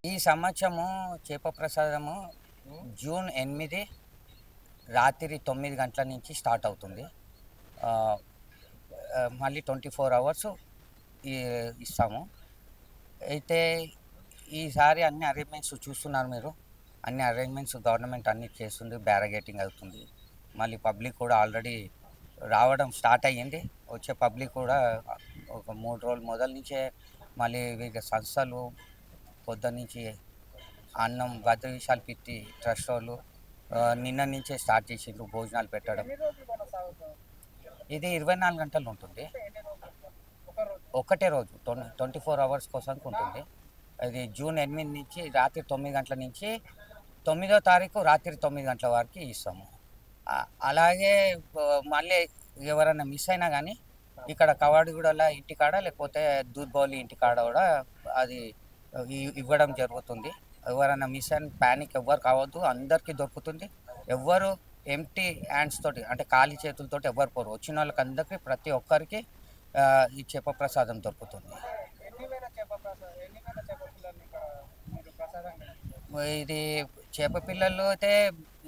ఈ సంవత్సరము చేప ప్రసాదము జూన్ 8 రాత్రి 9 గంటల నుంచి స్టార్ట్ అవుతుంది. ఆహ్, మళ్ళీ 24 అవర్స్ ఈ ఇస్తాము. అయితే ఈసారి అన్ని అరేంజ్‌మెంట్స్ చూస్తున్నారు మీరు. అన్ని అరేంజ్‌మెంట్స్ గవర్నమెంట్ అన్నీ చేస్తుంది. బ్యారిగేటింగ్ అవుతుంది. మళ్ళీ పబ్లిక్ కూడా ఆల్రెడీ రావడం స్టార్ట్ అయ్యింది. వచ్చే పబ్లిక్ కూడా ఒక 3 రోజుల మొదలు నుంచే మళ్ళీ వివిధ సంస్థలు పొద్దున్నుంచి అన్నం భద్ర విశాల్ పిత్తి ట్రస్ట్ వాళ్ళు నిన్న నుంచే స్టార్ట్ చేసిండ్రు భోజనాలు పెట్టడం. ఎన్ని రోజులు కొనసాగుతుంది? ఇది 24 గంటలు ఉంటుంది. అంటే ఎన్ని రోజులు? ఒక రోజు. ఒకటే రోజు 24 అవర్స్ కోసానికి ఉంటుంది. అది జూన్ 8 నుంచి రాత్రి 9 గంటల నుంచి 9వ తారీఖు రాత్రి 9 గంటల వరకు ఇస్తాము. అలాగే మళ్ళీ ఎవరైనా మిస్ అయినా గానీ ఇక్కడ కవాడిగూడలో ఇంటికాడ లేకపోతే దూద్‌బౌలి ఇంటికాడ కూడా అది ఇవ్వడం జరుగుతుంది. ఎవరైనా మిస్ అయిన పానిక్ ఎవ్వరు కావద్దు. అందరికీ దొరుకుతుంది. ఎవ్వరు ఎంప్టీ హ్యాండ్స్ తోటి అంటే ఖాళీ చేతులతోటి ఎవ్వరు పోరు. వచ్చినోళ్ళకి అందరికీ ప్రతి ఒక్కరికి ఈ చేప ప్రసాదం దొరుకుతుంది. ఎన్ని వేల చేప పిల్లల్ని ఇక్కడ మీరు ప్రసాదంగా ఇస్తారు? ఇది చేప పిల్లలు అయితే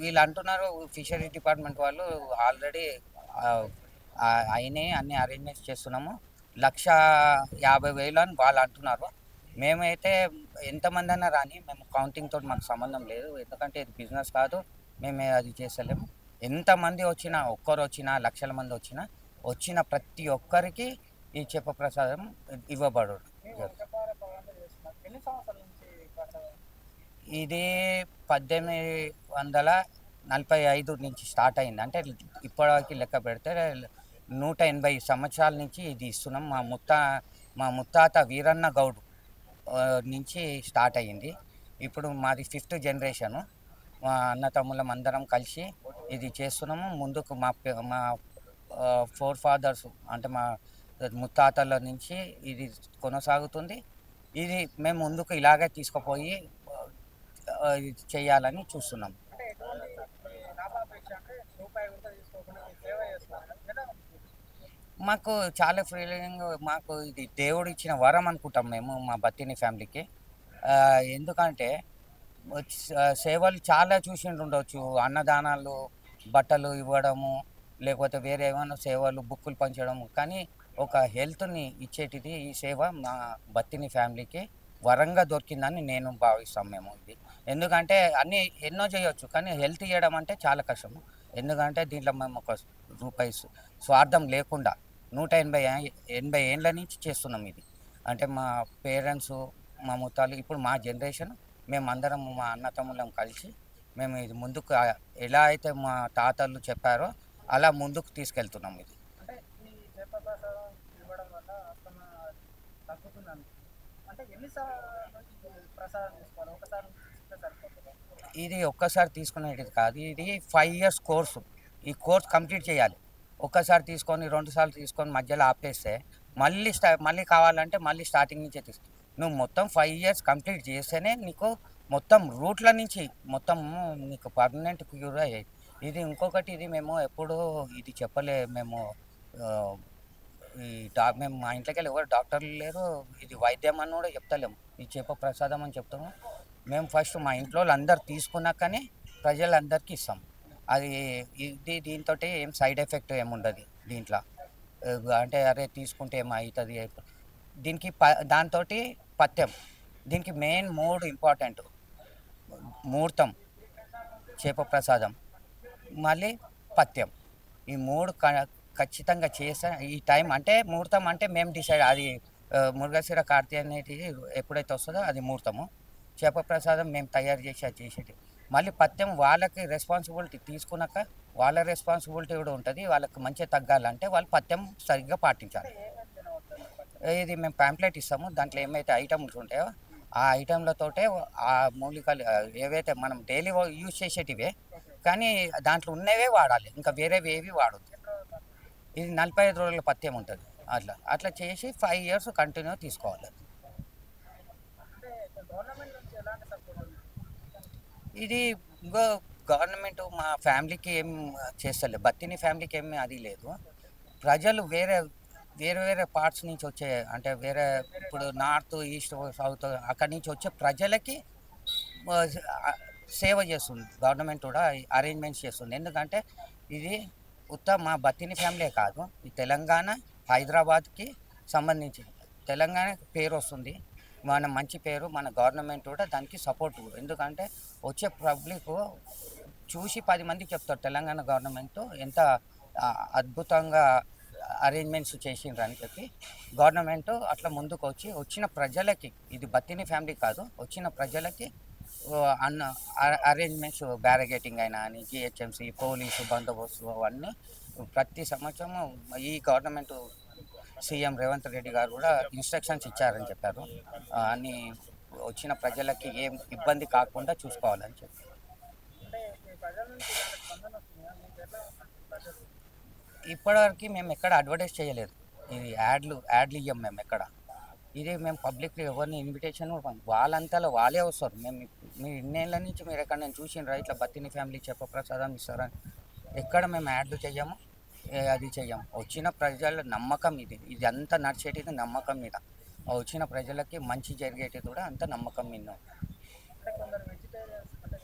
వీళ్ళు అంటున్నారు ఫిషరీస్ డిపార్ట్మెంట్ వాళ్ళు ఆల్రెడీ అయినాయి అన్ని అరేంజ్మెంట్స్ చేస్తున్నాము. 1,50,000 అని వాళ్ళు అంటున్నారు. మేమైతే ఎంతమంది అన్నా రాని మేము కౌంటింగ్ తోటి మాకు సంబంధం లేదు. ఎందుకంటే ఇది బిజినెస్ కాదు. మేము అది చేస్తలేము. ఎంతమంది వచ్చినా ఒక్కరు వచ్చినా లక్షల మంది వచ్చినా వచ్చిన ప్రతి ఒక్కరికి ఈ చేప ప్రసాదం ఇవ్వబడు. మీరు వంశపార పరంగా చేస్తున్నారు. ఎన్ని సంవత్సరాల నుంచి ప్రసాదం? ఇది 1845 నుంచి స్టార్ట్ అయింది. అంటే ఇప్పటివరకు లెక్క పెడితే 180 సంవత్సరాల నుంచి ఇది ఇస్తున్నాం. మా ముత్తాత వీరన్న గౌడ్ నుంచి స్టార్ట్ అయ్యింది. ఇప్పుడు మాది 5th జనరేషను. మా అన్నతమ్ములం అందరం కలిసి ఇది చేస్తున్నాము. ముందుకు మా ఫోర్ ఫాదర్స్ అంటే మా ముత్తాతల నుంచి ఇది కొనసాగుతుంది. ఇది మేము ముందుకు ఇలాగే తీసుకుపోయి చేయాలని చూస్తున్నాం. అంటే ఎటువంటి లాభాపేక్ష అంటే రూపాయి కూడా తీసుకోకుండా మీరు సేవ చేస్తున్నారు కదా? ఎలా ఉంది? మాకు చాలా ఫీలింగ్ మాకు ఇది దేవుడు ఇచ్చిన వరం అనుకుంటాం మేము మా బత్తిని ఫ్యామిలీకి. ఎందుకంటే సేవలు చాలా చూసిండుండొచ్చు. అన్నదానాలు, బట్టలు ఇవ్వడము, లేకపోతే వేరే ఏమైనా సేవలు, బుక్కులు పంచడము. కానీ ఒక హెల్త్‌ని ఇచ్చేటిది ఈ సేవ మా బత్తిని ఫ్యామిలీకి వరంగా దొరికిందని నేను భావిస్తాం మేము ఇది. ఎందుకంటే అన్నీ ఎన్నో చేయొచ్చు. కానీ హెల్త్ ఇయ్యడం అంటే చాలా కష్టము. ఎందుకంటే దీంట్లో మేము ఒక రూపాయి స్వార్థం లేకుండా 180 ఏండ్ల నుంచి చేస్తున్నాం ఇది. అంటే మా పేరెంట్సు, మా ముత్తాలు ఇప్పుడు మా జనరేషన్ మేమందరం మా అన్నతమ్ములం కలిసి మేము ఇది ముందుకు ఎలా అయితే మా తాతలు చెప్పారో అలా ముందుకు తీసుకెళ్తున్నాం ఇది. అంటే ఈ చేప ప్రసాదం ఇవ్వడం వల్ల ఆస్తమా తగ్గుతుందని. అంటే ఎన్ని సార్లు ప్రసాదం తీసుకోవాలి? ఒకసారి తీసుకుంటే సరిపోతుందా? ఇది ఒక్కసారి తీసుకునేది కాదు. ఇది 5 ఇయర్స్ కోర్సు. ఈ కోర్స్ కంప్లీట్ చేయాలి. ఒక్కసారి తీసుకొని, 2 సార్లు తీసుకొని మధ్యలో ఆపేస్తే మళ్ళీ కావాలంటే మళ్ళీ స్టార్టింగ్ నుంచే నువ్వు మొత్తం 5 ఇయర్స్ కంప్లీట్ చేస్తేనే నీకు మొత్తం రూట్ల నుంచి మొత్తం నీకు పర్మనెంట్ క్యూర్ అయ్యాయి. ఇది ఇంకొకటి ఇది మేము ఎప్పుడూ ఇది చెప్పలే మేము ఆహ్, ఈ మేము మా ఇంట్లోకెళ్ళి ఎవరు డాక్టర్లు లేరు. ఇది వైద్యం అని కూడా చెప్తలేము. ఇది చేప ప్రసాదం అని చెప్తాము. మేము ఫస్ట్ మా ఇంట్లోళ్ళందరూ తీసుకున్నాకనే ప్రజలందరికీ ఇస్తాం. అది దీనితోటి ఏం సైడ్ ఎఫెక్ట్ ఏముండదు దీంట్లో. అంటే అరే తీసుకుంటే ఏమైతది దీనికి దాంతోటి పథ్యం. దీనికి మెయిన్ 3 ఇంపార్టెంట్. ముహూర్తం, చేప ప్రసాదం, మళ్ళీ పథ్యం. ఈ 3 ఖచ్చితంగా చేసా ఈ టైం అంటే ముహూర్తం అంటే మేము డిసైడ్ అది మృగశిర కార్తె అనేటిది ఎప్పుడైతే వస్తుందో అది ముహూర్తము. చేప ప్రసాదం మేము తయారు చేసి అది చేసేటివి. మళ్ళీ పథ్యం వాళ్ళకి రెస్పాన్సిబిలిటీ తీసుకున్నాక వాళ్ళ రెస్పాన్సిబిలిటీ కూడా ఉంటుంది. వాళ్ళకి మంచిగా తగ్గాలంటే వాళ్ళు పథ్యం సరిగ్గా పాటించాలి. ఏమేమి తినవచ్చండి పచ్చడి? ఇది మేము పాంప్లెట్ ఇస్తాము. దాంట్లో ఏమైతే ఐటమ్స్ ఉంటాయో ఆ ఐటెంలతోటే ఆ మూలికలు ఏవైతే మనం డైలీ యూజ్ చేసేటివే ఓకే. కానీ దాంట్లో ఉన్నవే వాడాలి. ఇంకా వేరేవి ఏవి వాడొద్దు. ఎన్ని రోజులు? ఇది 45 రోజుల పథ్యం ఉంటుంది. అట్లా చేసి 5 ఇయర్స్ కంటిన్యూ తీసుకోవాలి. అంటే గవర్నమెంట్ నుంచి ఎలాంటి సపోర్ట్ ఉంది? ఇది ఇంకో గవర్నమెంట్ మా ఫ్యామిలీకి ఏం చేస్తలేదు. బత్తిని ఫ్యామిలీకి ఏమి అది లేదు. ప్రజలు వేరే వేరే పార్ట్స్ నుంచి వచ్చే అంటే వేరే ఇప్పుడు నార్త్ ఈస్ట్ సౌత్ అక్కడి నుంచి వచ్చే ప్రజలకి ఆ, సేవ చేస్తుంది గవర్నమెంట్ కూడా అరేంజ్మెంట్స్ చేస్తుంది. ఎందుకంటే ఇది మా బతిని ఫ్యామిలీ కాదు, ఈ తెలంగాణ హైదరాబాద్కి సంబంధించి తెలంగాణ పేరు వస్తుంది, మన మంచి పేరు, మన గవర్నమెంట్ కూడా దానికి సపోర్ట్. ఎందుకంటే వచ్చే పబ్లిక్ చూసి 10 మందికి చెప్తారు తెలంగాణ గవర్నమెంట్ ఎంత అద్భుతంగా అరేంజ్మెంట్స్ చేసిండ్రు అని చెప్పి గవర్నమెంట్ అట్లా ముందుకు వచ్చి వచ్చిన ప్రజలకి, ఇది బతిని ఫ్యామిలీ కాదు, వచ్చిన ప్రజలకి అన్న అరేంజ్మెంట్స్ బ్యారిగేటింగ్ అయినా అని జిహెచ్ఎంసీ పోలీసు బందోబస్తు అవన్నీ ప్రతి సంవత్సరం ఈ గవర్నమెంట్ సీఎం రేవంత్ రెడ్డి గారు కూడా ఇన్స్ట్రక్షన్స్ ఇచ్చారని చెప్పారు. అన్ని వచ్చిన ప్రజలకి ఏం ఇబ్బంది కాకుండా చూసుకోవాలని చెప్పి. అంటే ఈ ప్రజల నుంచి ఇలాంటి స్పందన వస్తుందా? మీకు ఎట్లా ఉంటుంది ప్రజలు? ఇప్పటివరకు మేము ఎక్కడ అడ్వర్టైజ్ చేయలేదు, ఇది యాడ్లు ఇవ్వం మేము ఎక్కడ. ఇది మేము పబ్లిక్ ఎవరిని ఇన్విటేషన్ వాళ్ళంతలో వాళ్ళే వస్తారు. మేము మీ ఇన్నేళ్ళ నుంచి మీరు ఎక్కడ నేను చూసిండ్రా ఇట్లా బతిని ఫ్యామిలీ చెప్ప ప్రసాదం ఇస్తారని, ఎక్కడ మేము యాడ్లు చెయ్యము, అది చెయ్యము. వచ్చిన ప్రజల నమ్మకం ఇది అంతా నడిచేటిది నమ్మకం మీద, వచ్చిన ప్రజలకి మంచి జరిగేటిది కూడా అంత నమ్మకం మీద. అంటే కొందరు వెజిటేరియన్స్ అంటే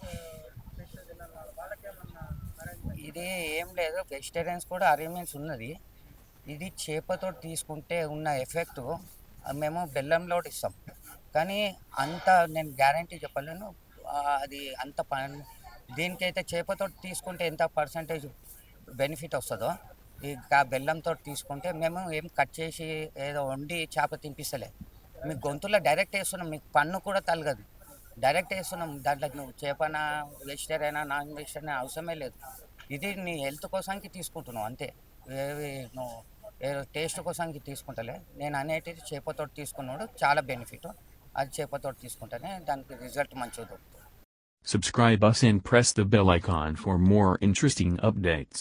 ఫిష్ తినని వాళ్ళకి ఏమన్నా అరేంజ్మెంట్? ఇది ఏం లేదు, వెజిటేరియన్స్ కూడా అరేంజ్మెంట్స్ ఉన్నది. ఇది చేపతో తీసుకుంటే ఉన్న ఎఫెక్ట్ మేము బెల్లంలో ఇస్తాం, కానీ అంత నేను గ్యారంటీ చెప్పలేను. అది అంత దీనికైతే చేపతో తీసుకుంటే ఎంత పర్సంటేజ్ బెనిఫిట్ వస్తుందో ఇక బెల్లంతో తీసుకుంటే మేము ఏం కట్ చేసి ఏదో వండి చేప తినిపిస్తలే, మీకు గొంతులో డైరెక్ట్ వేస్తున్నాం, మీకు పన్ను కూడా తలగదు, డైరెక్ట్ వేస్తున్నాం. దాంట్లో నువ్వు చేపనా వెజిటేరియనా నాన్ వెజిటేరియన్ అవసరమే లేదు. ఇది నీ హెల్త్ కోసానికి తీసుకుంటున్నావు అంతే, ఏవి నువ్వు ఏదో టేస్ట్ కోసానికి తీసుకుంటలే. నేను అనేటిది చేపతో తీసుకున్నాడు చాలా బెనిఫిట్, అది చేపతో తీసుకుంటేనే దానికి రిజల్ట్ మంచిగా దొరుకుతుంది. Subscribe us and press the bell icon for more interesting updates.